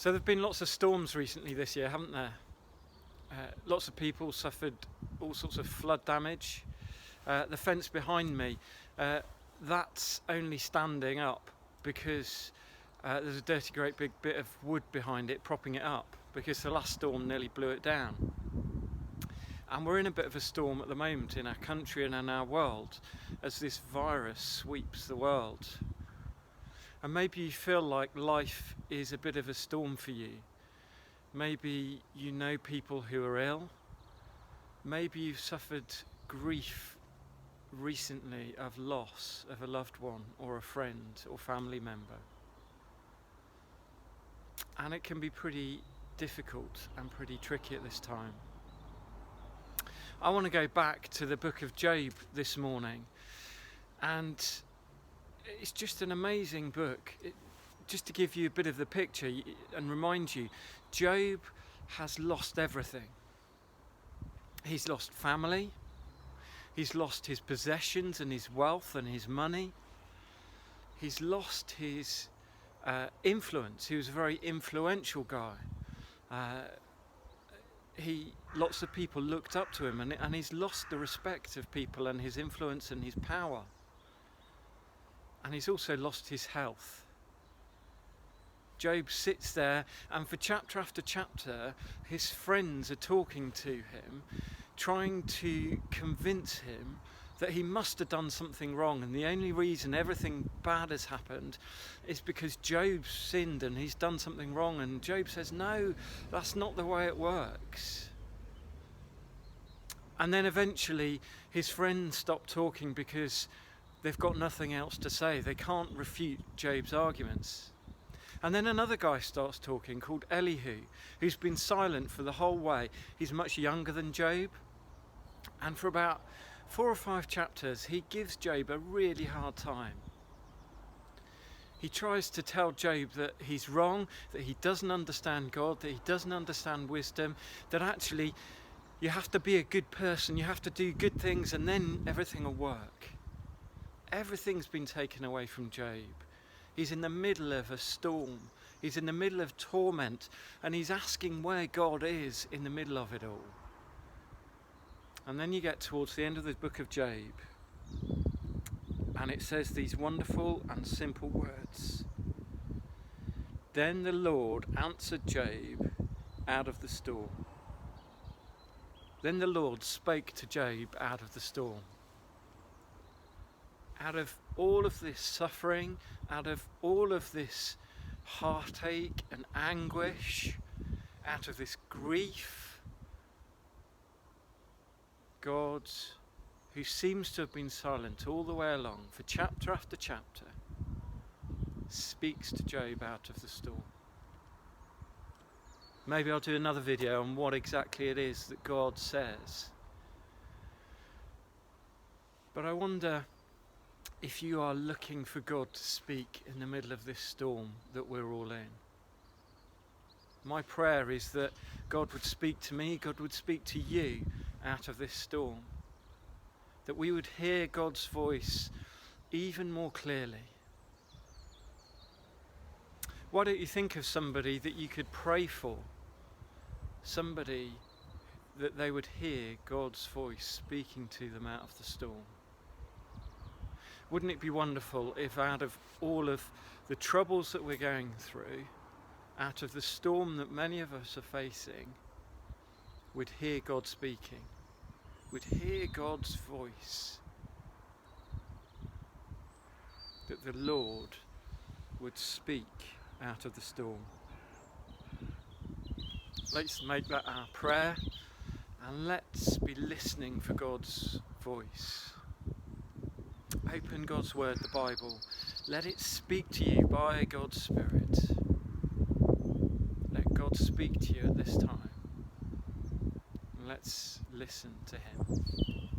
So there've been lots of storms recently this year, haven't there? Lots of people suffered all sorts of flood damage. The fence behind me, that's only standing up because there's a dirty great big bit of wood behind it propping it up, because the last storm nearly blew it down. And we're in a bit of a storm at the moment in our country and in our world as this virus sweeps the world. And maybe you feel like life is a bit of a storm for you. Maybe you know people who are ill. Maybe you've suffered grief recently of loss of a loved one or a friend or family member. And it can be pretty difficult and pretty tricky at this time. I want to go back to the book of Job this morning, and it's just an amazing book. Just to give you a bit of the picture and remind you, Job has lost everything. He's lost family, he's lost his possessions and his wealth and his money, he's lost his influence. He was a very influential guy. Lots of people looked up to him, and he's lost the respect of people and his influence and his power. And he's also lost his health. Job sits there, and for chapter after chapter, his friends are talking to him, trying to convince him that he must have done something wrong, and the only reason everything bad has happened is because Job's sinned and he's done something wrong. And Job says, no, that's not the way it works. And then eventually his friends stop talking because they've got nothing else to say. They can't refute Job's arguments. And then another guy starts talking called Elihu, who's been silent for the whole way. He's much younger than Job. And for about 4 or 5 chapters, he gives Job a really hard time. He tries to tell Job that he's wrong, that he doesn't understand God, that he doesn't understand wisdom, that actually you have to be a good person, you have to do good things, and then everything will work. Everything's been taken away from Job. He's in the middle of a storm. He's in the middle of torment, and he's asking where God is in the middle of it all. And then you get towards the end of the book of Job, and it says these wonderful and simple words. Then the Lord answered Job out of the storm. Then the Lord spake to Job out of the storm. Out of all of this suffering, out of all of this heartache and anguish, out of this grief, God, who seems to have been silent all the way along for chapter after chapter, speaks to Job out of the storm. Maybe I'll do another video on what exactly it is that God says. But I wonder if you are looking for God to speak in the middle of this storm that we're all in. My prayer is that God would speak to me, God would speak to you out of this storm. That we would hear God's voice even more clearly. Why don't you think of somebody that you could pray for? Somebody that they would hear God's voice speaking to them out of the storm. Wouldn't it be wonderful if out of all of the troubles that we're going through, out of the storm that many of us are facing, we'd hear God speaking, we'd hear God's voice, that the Lord would speak out of the storm. Let's make that our prayer, and let's be listening for God's voice. Open God's word, the Bible. Let it speak to you by God's Spirit. Let God speak to you at this time. Let's listen to Him.